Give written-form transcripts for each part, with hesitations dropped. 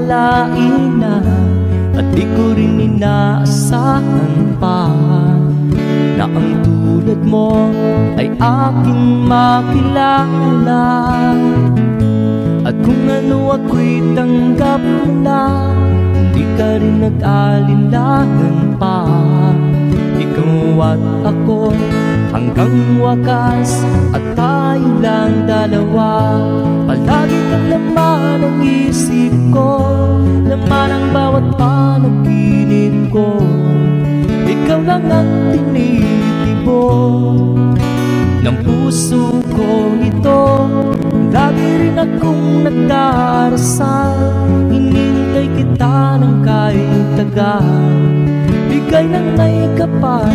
akalain na, at di ko rin inaasahan pa, na ang tulad mo ay aking makilala. At kung ano ako'y tanggap mo na, hindi ka rin nag-alinlangan pa. Ikaw at ako hanggang wakas, at tayo lang dalawa. Palagi kang laman ng isip ko, laman ang bawat panaginip ko. Ikaw lang ang tinitibo ng puso ko ito. Lagi rin akong nagdarasal, hinintay kita ng kahit tagal. Bigay ng may kapal,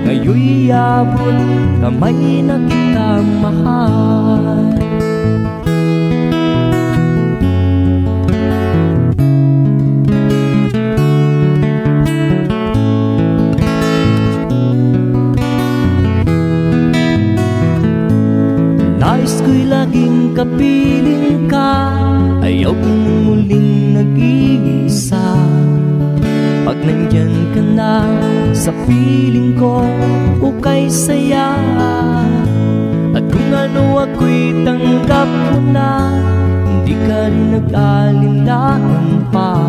ngayon'y abot kamay na kita mahal. Nais ko'y laging kapiling ka, ayaw kong muling nag-iisa. Pag nandyan ka na sa piling ko, ukay saya. At kung ano ako'y tanggap mo na, hindi ka rin nag-alinlangan pa.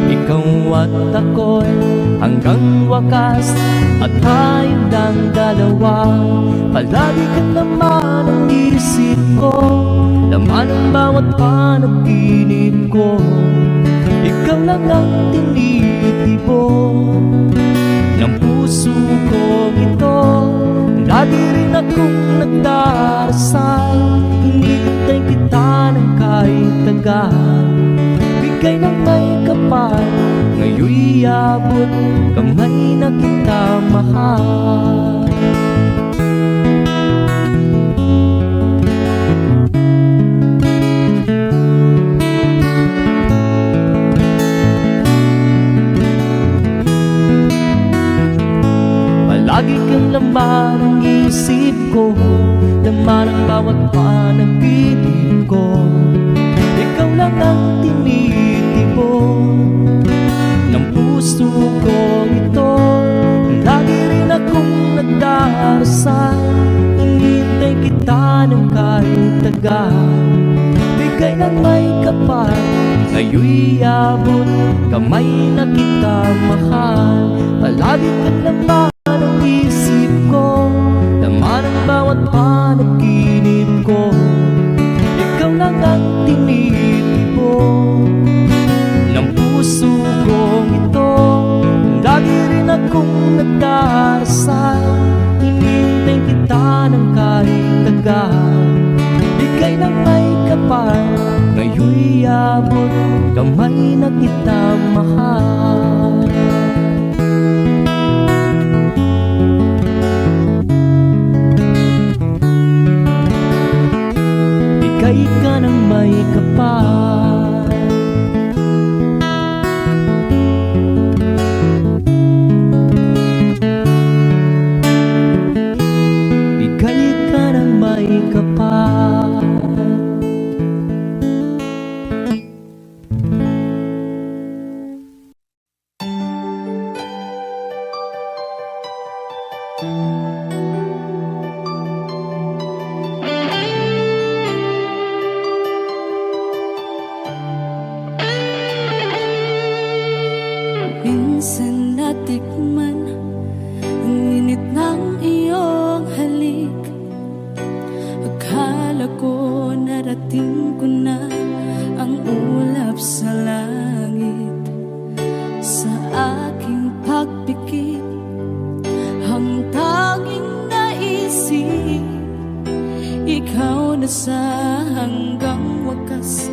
Ikaw at ako'y hanggang wakas, at tayo lang dalawa. Palagi ka naman ang isip ko, laman ang bawat panaginip ko. Ikaw lang ang tinitibo ng puso ko ito. Lagi rin akong nagdarasal, hinihintay kita ng kahit tagal. Bigay ng may kapal, ngayon'y abot kamay na kita mahal. Lagi kang laman ang isip ko, laman ang bawat panaginip ko. Ikaw lang ang tinitibo ng puso ko ito. Lagi rin akong nagdarasal, hinihintay kita ng kahit tagal. Bigay ng may kapal, ngayon'y abot kamay na kita mahal. Palagi kang laman ang isip ko, laman ang bawat panaginip ko. Ikaw lang ang tinitibo ng puso ko ito. Lagi rin akong nagdarasal, hinihintay kita ng kahit tagal. Bigay ng may kapal, ngayon'y abot kamay na kita mahal. Bigay ka ng may kapal, bigay ka ng may kapal. Minsan natikman ang init ng iyong halik. Akala ko narating ko na ang ulap sa langit. Sa aking pagpikit, ang tanging naisip, ikaw na sa hanggang wakas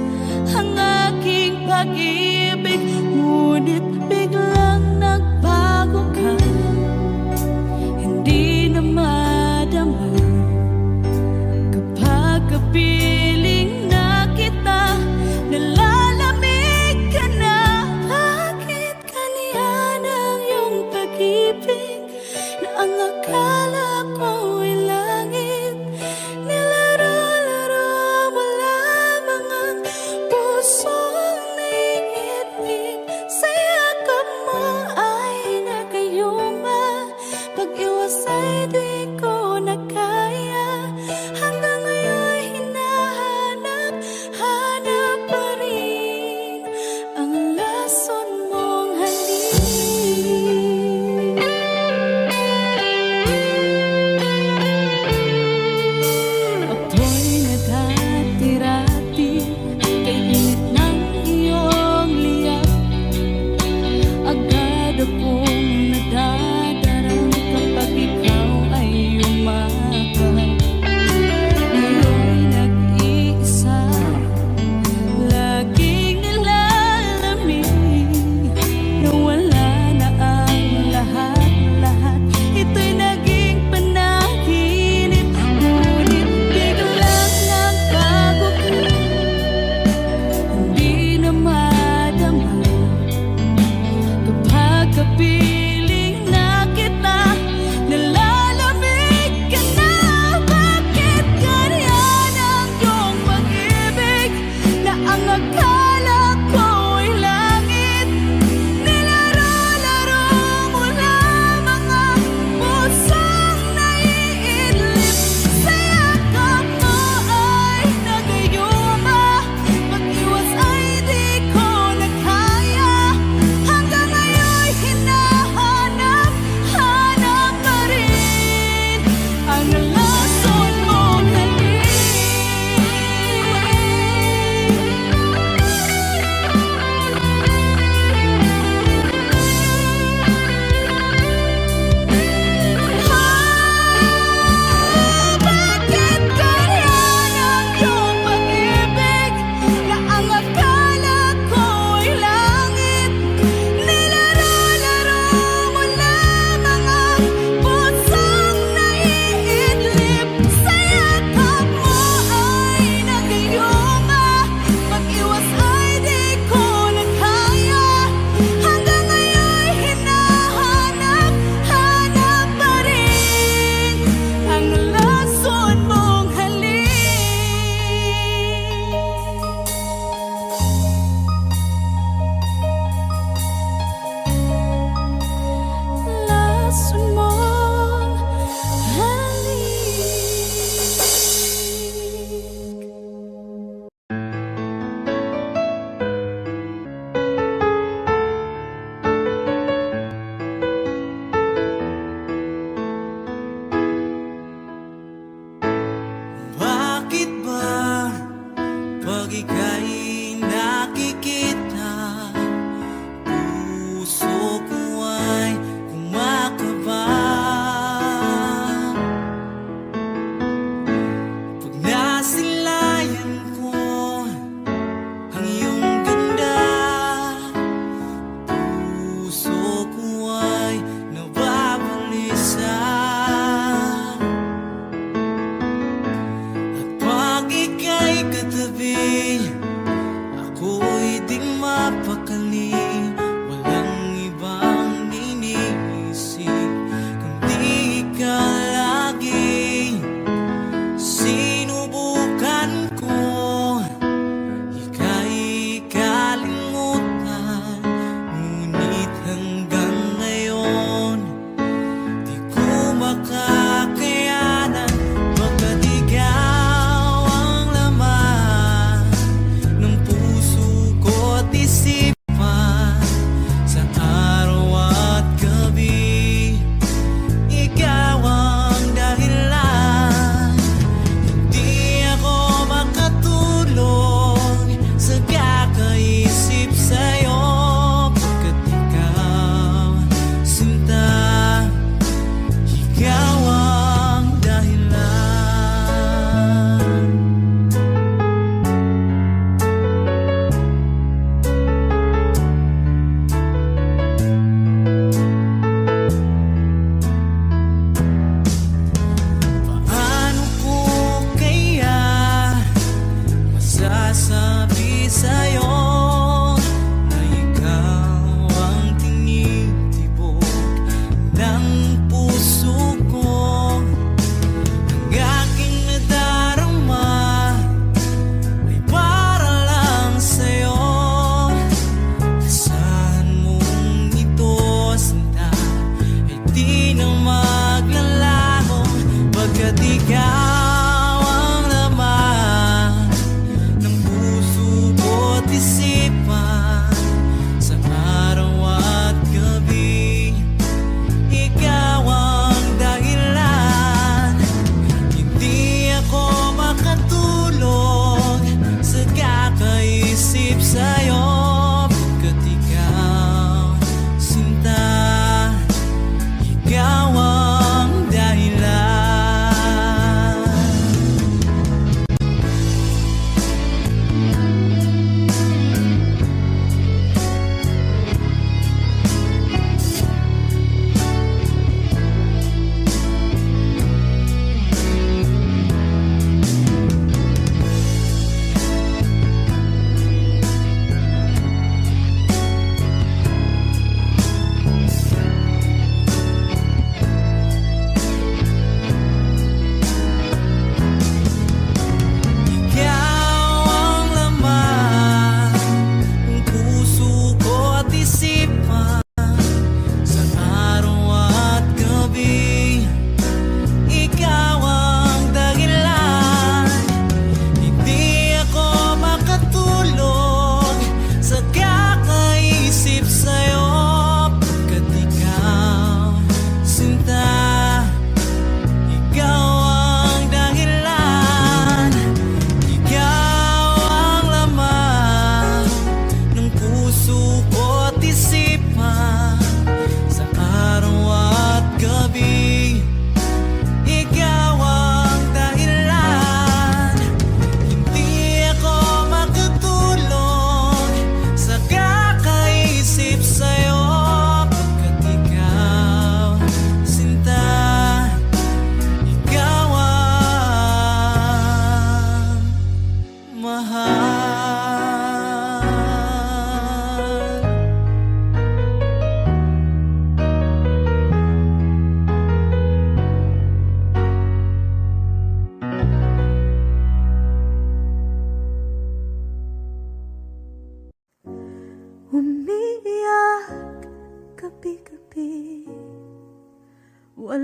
ang aking pag-ibig. Ngunit biglang nagbago ka, hindi na madama kapag kapiling na kita. Nalalamig ka na, bakit kaniyan ang iyong pag-ibig na ang akala ko ay langit? Nilaro-laro mo lamang ang pusong umiwas ay di ko na kaya. Hanggang ngayon hinahanap pa rin ang lason mong halik. Ako'y naghati-rati kay init ng iyong liyak. Agad akong nadadarang kapag ikaw ay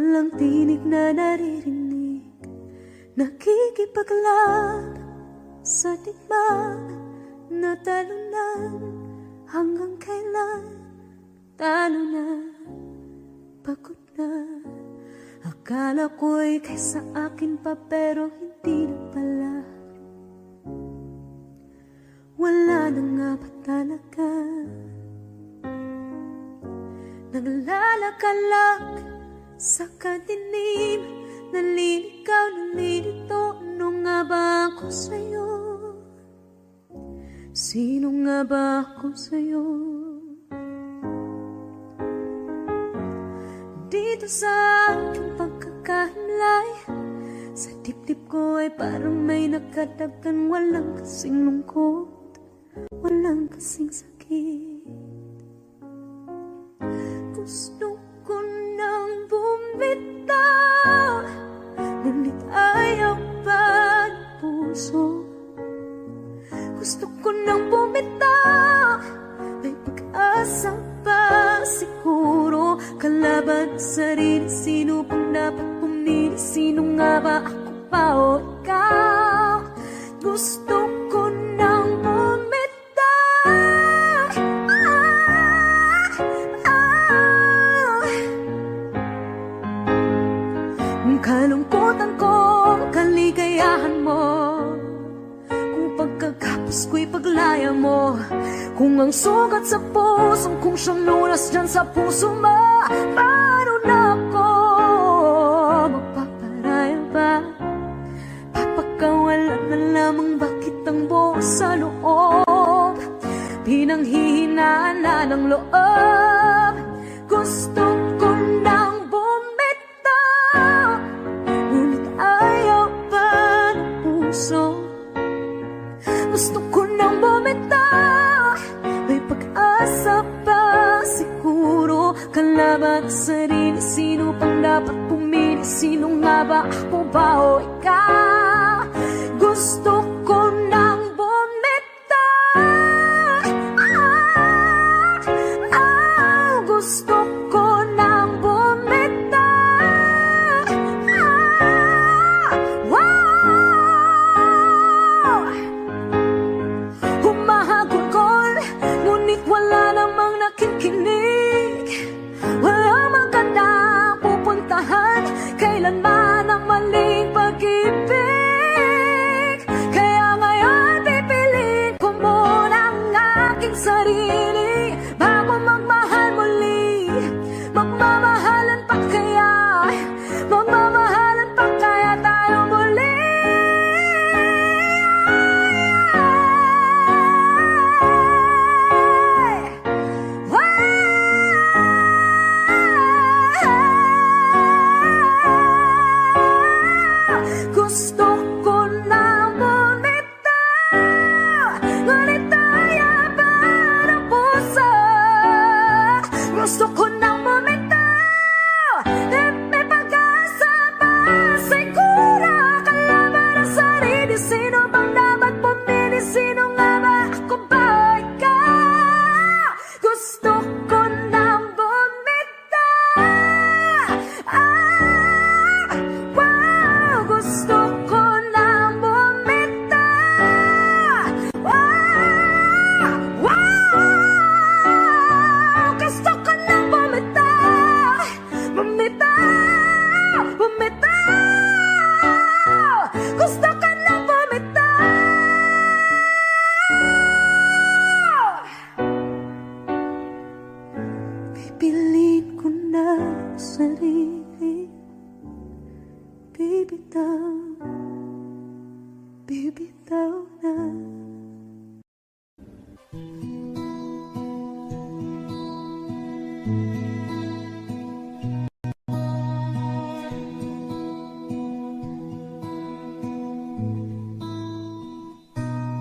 walang tinig na naririnig, nakikipaglaban sa digmaan na talunan. Hanggang kailan talo na, pagod na. Akala ko'y kaysa akin pa, pero hindi na pala. Wala na nga ba talaga? Naglalakalag sa kadilim, naliligaw, nalilito. Ano nga ba ako sa'yo? Sino nga ba ako sa'yo? Dito sa aking pagkakahimlay, sa dibdib ko ay parang may nakadagkan. Walang kasing lungkot, walang kasing sakit. Gusto ko nang bumitaw, ngunit ayaw pa ng puso. Gusto ko nang bumitaw, may pag-asa pa siguro. Kalaban sa sarili, sino pang dapat pumili? Sino nga ba, ako pa o ikaw? Gusto ko nang bumitaw, Ang kalungkutan ko, ang kaligayahan mo, kung pagkagapos ko'y paglaya mo, kung ang sugat sa pusong kung siyang lunas dyan sa puso mo. Paano na ako magpaparaya ba? Papakawalan na lamang bakit ang buo sa loob, pinanghihinaan na ng loob. Gusto ko nang bumitaw, ngunit ayaw pa ng puso. Gusto ko nang bumitaw, may pag-asa pa siguro. Kalaban sa sarili, sino pang dapat pumili? Sino nga ba, ako ba o ikaw? Gusto ko nang bumitaw, gusto ko nang bumitaw, humahagulgol, ngunit wala namang nakikinig. Walang magandang pupuntahan, kailanman ang maling pag-ibig. Kaya ngayon pipiliin ko muna ang aking sarili, bago magmahal muli. Magmamahalan pa kaya, magmamahalan pa kaya tayo muli? Gusto ko nang bumitaw, ngunit ayaw pa ng puso. Gusto ko nang bumitaw, may pag-asa pa siguro. Kalaban ang sarili, sino bang dapat pumili? Sino nga ba, ako ba o ikaw? Gusto ko nang bumitaw, gusto ko nang bumitaw, gusto ko nang bumitaw, bumitaw, bumitaw. Gusto ko nang bumitaw. Pipiliin ko na ang sarili, bibitaw, bibitaw na.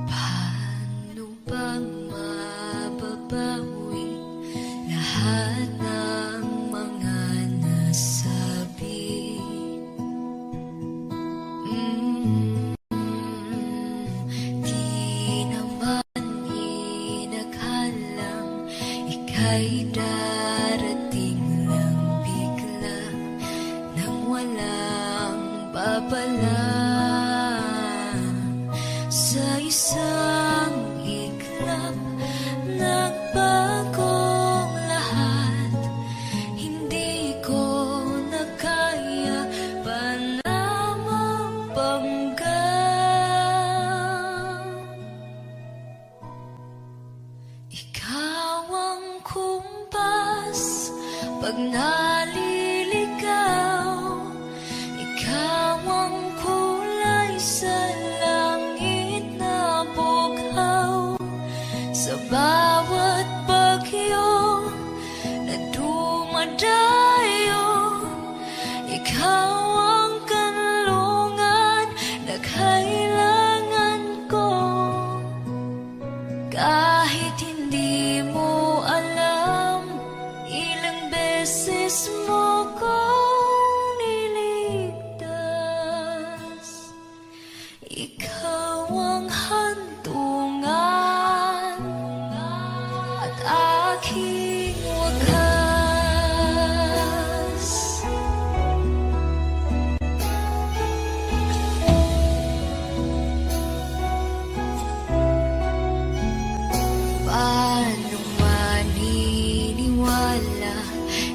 Paano bang mababawi lahat ng mga nasabi? Di naman inakalang ika'y darating lang bigla walang babala. Sa isang iglap, nagbagong lahat. Hindi ko na kaya pa na mapangga. Ikaw ang kumpas pag naliligaw. Ikaw ang kulay sa langit na bughaw. Sa bawat bagyo na dumadayo, ikaw ang kanlungan na kailangan ko. Kahit hindi mo alam, ilang beses mo kong niligtas. Ikaw ang hantungan at aking wakas. Paano maniniwala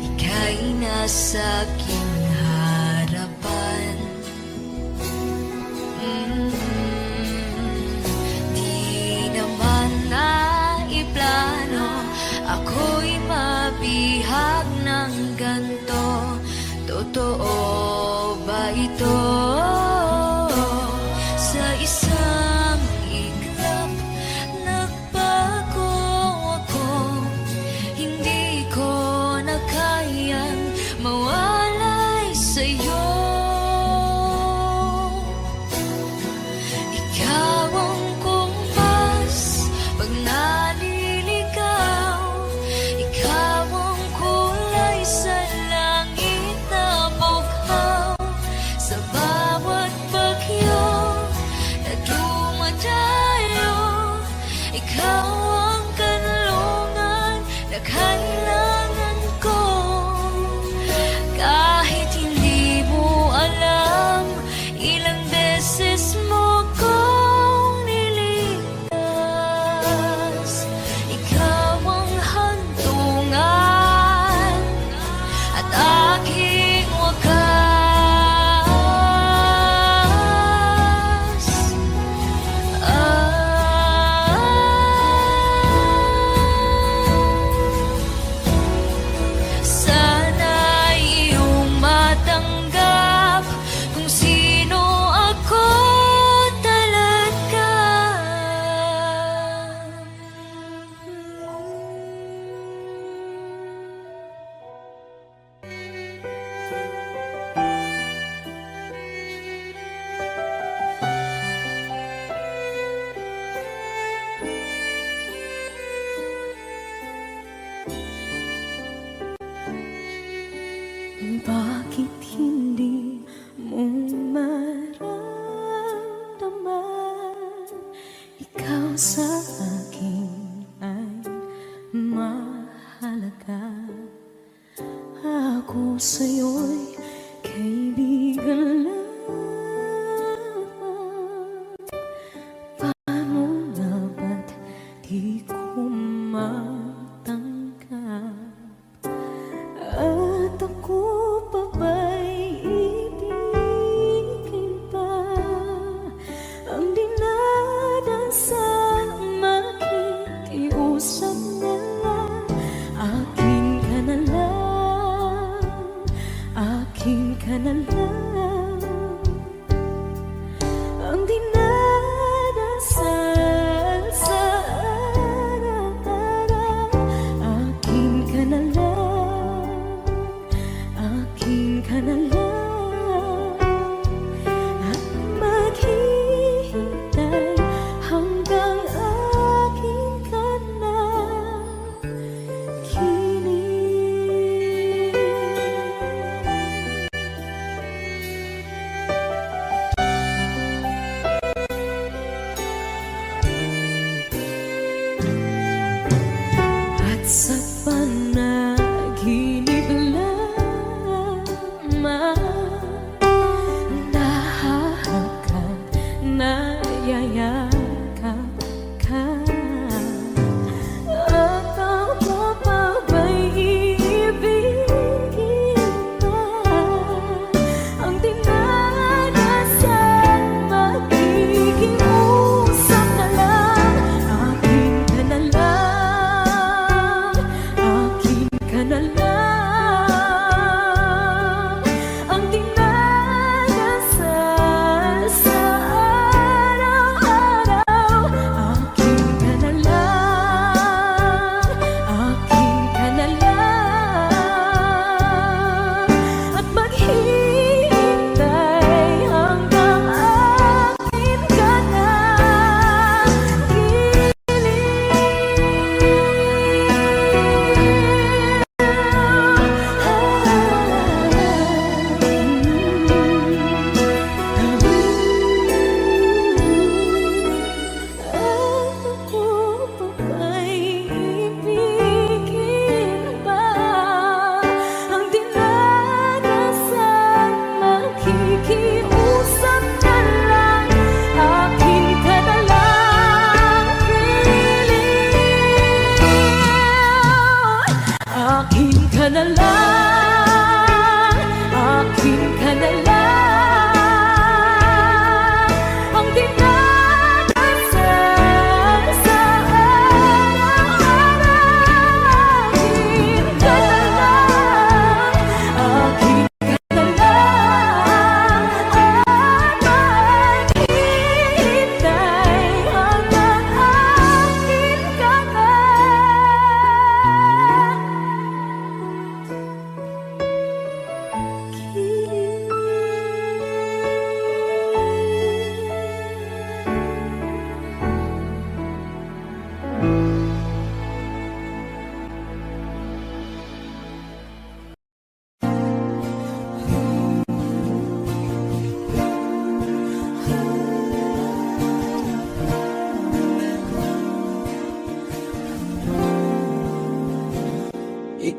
ika'y nasa aking harapan? Di naman naiplano ako'y mabihag ng ganto. Totoo ba ito? Sa isang iglap, nagbago ako. Hindi ko na kayang mawalay sa'yo. Ikaw ang kumpas pag naliligaw. Ikaw ang kulay sa langit na bughaw. Sa bawat bagyo na dumadayo, ikaw ang kanlungan na kailangan ko. Kahit hindi mo alam, ilang beses mo kong niligtas. Ikaw ang hantungan at aking wakas. Sana'y iyong matanggap kung sino ako talaga. Bakit hindi mo maramdaman? Ikaw sa akin ay mahalaga. Ako sa'yo'y kaibigan lang. Paano na ba't di ko matanggap? At ako pa ba'y ibigin pa? Ang dinadasal makikiusap na lang. Akin ka na lang, akin ka na lang. Ang dinadasal sa araw-araw. Akin ka na lang, akin ka na lang. At maghihintay hanggang akin ka na kinig. At sa panaginip lamang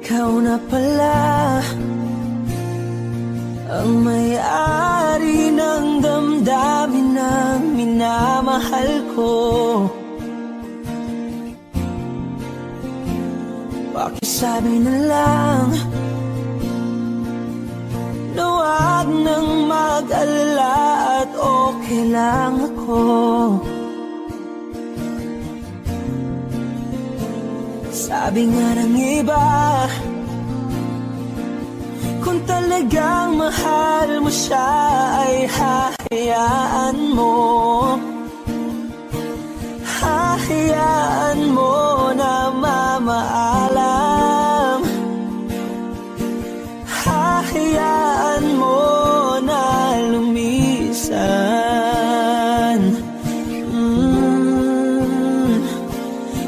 ikaw na pala ang may-ari ng damdamin ng minamahal ko. Pakisabi na lang na huwag nang mag-alala at okay lang ako. Sabi nga ng iba, kung talagang mahal mo siya ay hahayaan mo. Hahayaan mo na mamaalam. Hahayaan mo na lumisan.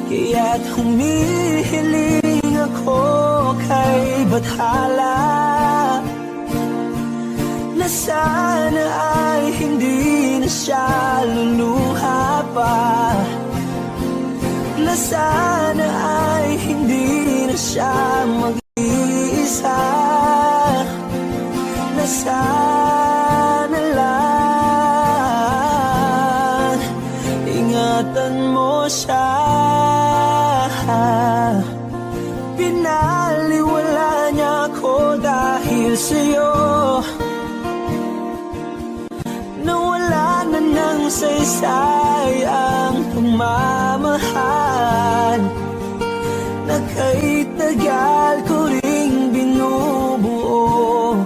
Kaya't humihiling ako kay Bathala na sana ay hindi na siya luluha pa, na sana ay hindi na siya mag-iisa, na sana lang ingatan mo siya. Pinaliwala niya ako dahil sa'yo, nawala na ng saysay ang pagmamahal na kay tagal ko ring binubuo,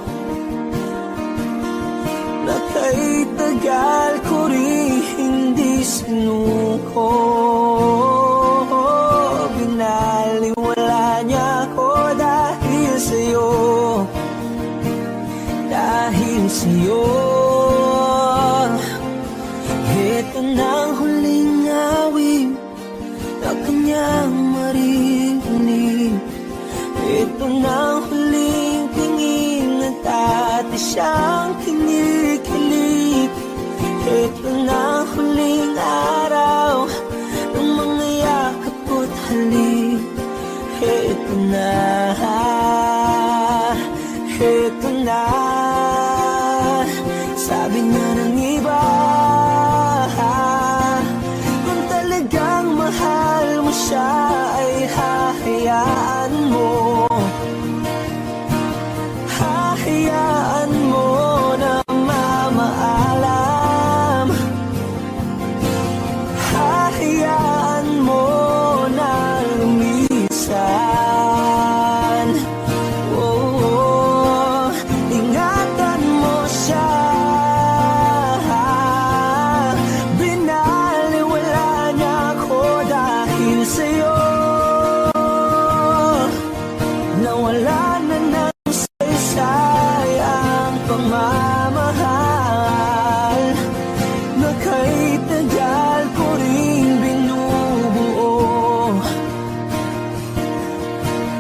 na kay tagal ko ring hindi sinuko. Binaliwala niya ako dahil sa'yo, dahil sa'yo. Ito na ang huling awit na kanyang maririnig. Ito na ang huling tingin at dati siyang kinikilig. Ito na ang huling araw ng mga yakap ko't halik. Ito na, ito na. Sabi nga ng iba, kung talagang mahal mo siya ay hahayaan mo. Hahayaan mo na mamaalam. Hahayaan mo na lumisan. Oh, ingatan mo siya. Binaliwala niya ako dahil sa'yo, nawala na ng saysay ang pagmamahal na kay tagal ko ring binubuo,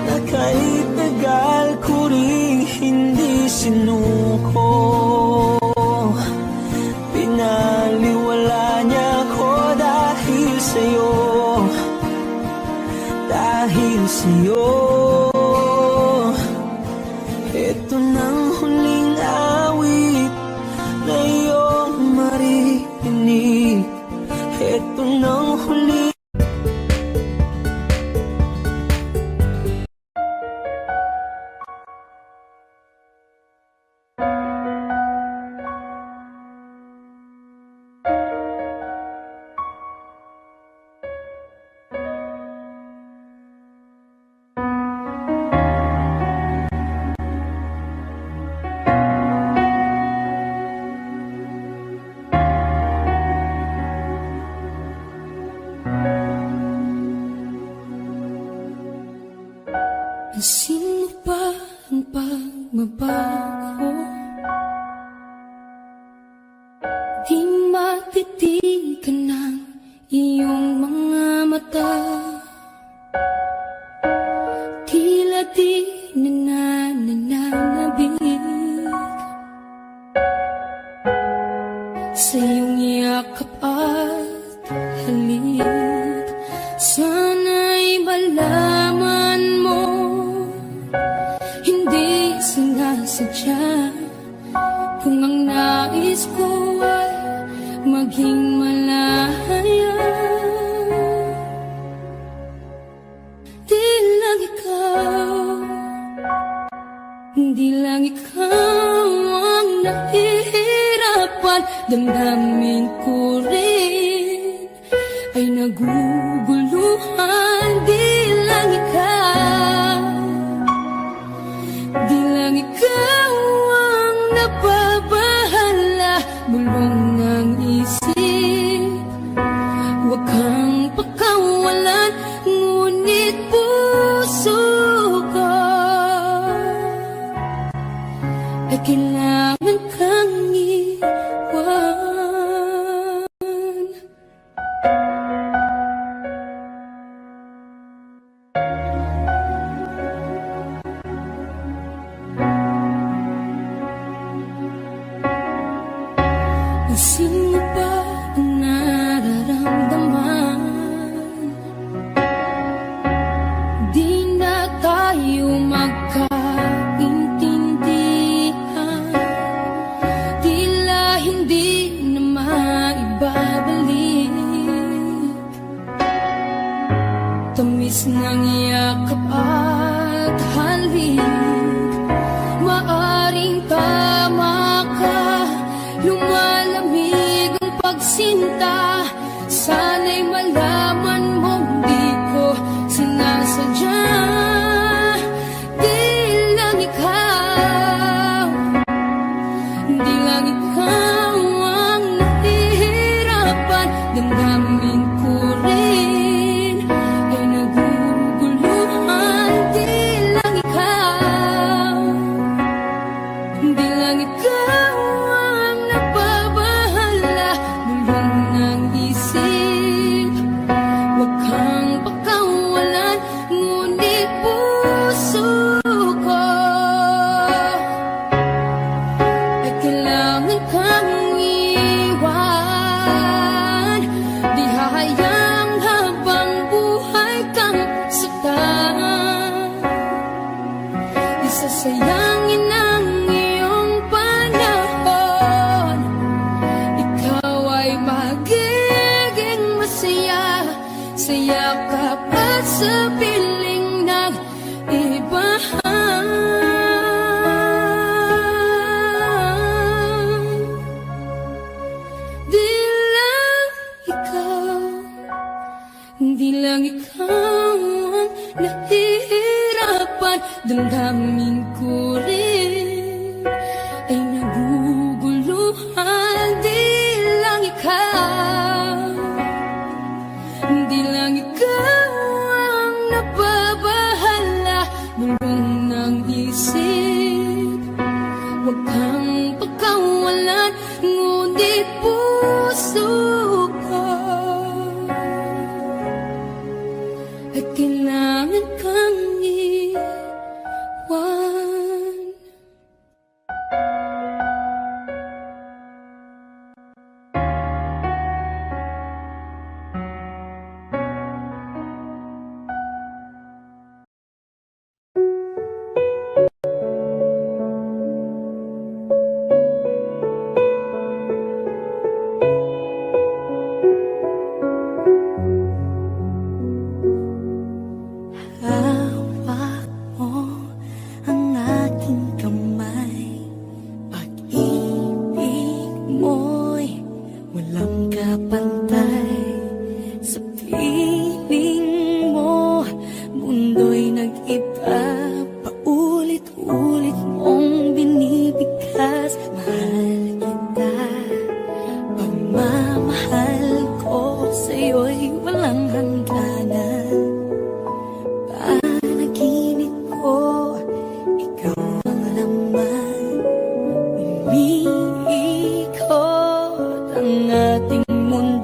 na kay tagal ko ring hindi sinuko. Pinaliwala niya ako dahil sa'yo, dahil sa'yo. Ito nang huling awit na iyong maririnig. Ito nang huling Pansin mo ba ang pagbabago? Di matitigan ng iyong mga mata. Tila di nananabig sa iyong yakap at halik. Sana'y malaman mo nais ko ay maging malaya. Di lang ikaw, di lang ikaw ang nahihirapan. Damdamin ko rin ay naguguluhan. Di lang ikaw, di lang ikaw ang napabahala. Bulong ng isip, huwag kang pakawalan, ngunit puso ko ay kailangan kang iwan. Pansin mo ba ang nararamdaman? Di na tayo magkaintindihan. Tila hindi na maibabalik. Tamis ng yakap at halik. Maaring tama ka, lumalamig ang pagsinta. Sana'y malaman mong di ko sinasadya. Di lang ikaw, di lang ikaw ang nahihirapan. Damdamin ko rin ay naguguluhan. Di lang ikaw, di lang ikaw ang napabahala. Bulong ng isip, huwag kang pakawalan, ngunit puso ko ay kailangan kang iwan. Di hahayang habang buhay kang saktan. Isasayangin ang iyong panahon. Ikaw ay magiging masaya sa yakap at sa piling ng ibahan. Di lang ikaw, di lang ikaw ang nahihirapan. Damdamin ko rin ay naguguluhan. Di lang ikaw, di lang ikaw ang napabahala. Bulong ng isip, huwag kang pakawalan, ngunit puso ko ay kailangan kang iwan. Hawak mo ang aking kamay. Pag-ibig mo'y walang kapantay. Sa piling mo, mundo'y nag-iba. Paulit-ulit mong binibigkas. Mahal kita, pagmamahal ko sa'yo'y walang hangganan. Panaginip ko, ikaw ang laman. Umiikot ang ating mundo.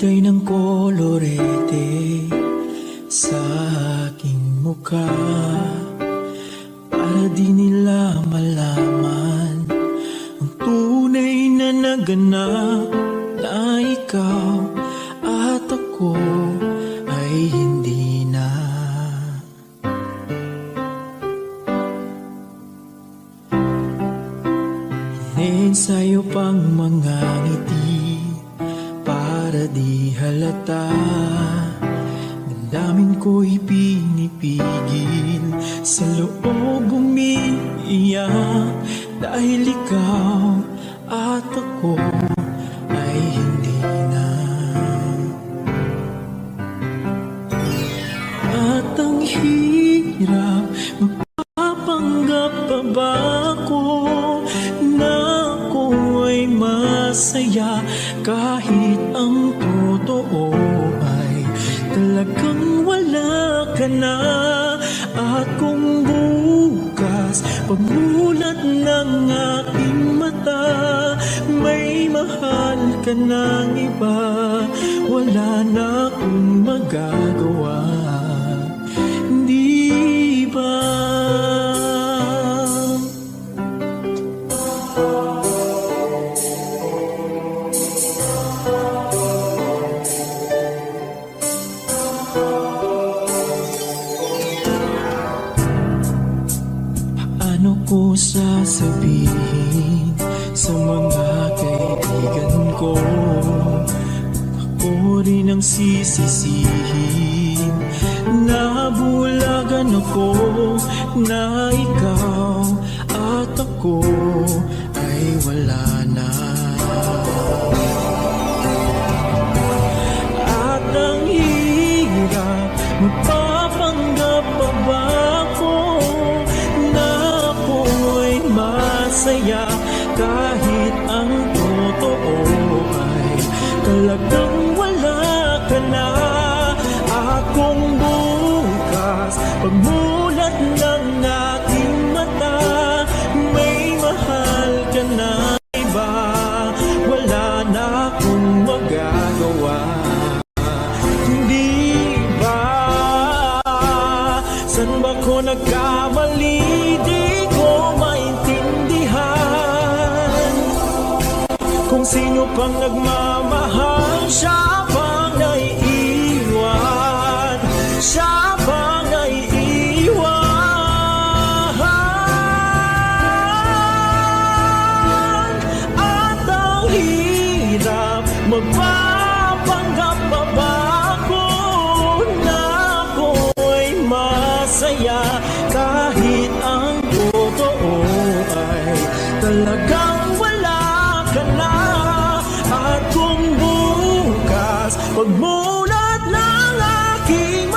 Naglagay ng kolorete sa aking mukha para di nila malaman ang tunay na naganap, na ikaw at ako ay hindi na. Iniensayo pang mga ngiti para di halata. Damdamin ko'y pinipigil, sa loob umiiyak, dahil ikaw at ako ay hindi na. At ang hirap, magpapanggap pa ba ako na ako ay masaya, kahit ang totoo ay talagang wala ka na. At kung bukas pagmulat ng aking mata, may mahal ka ng iba, wala na akong magagawa, di ba? Ano ko sasabihin sa mga kaibigan ko? Ako rin ang sisisihin, nabulagan ako na ikaw at ako ay wala na. At ang hirap, magpapanggap pa ba ako na ako ay masaya, kahit ang totoo ay talagang wala ka na. At kung bukas pagmulat ng aking mata, may mahal ka na iba, wala na akong magagawa, di ba? San ba ko nagkamali? Di ko maintindihan kung sino pang nagmamahal, siya pang naiiwan, siya pang naiiwan. At ang hirap, magpapanggap pa ba ako na ako ay masaya, kahit ang totoo ay talagang wala ka na. At kung bukas pagmulat ng aking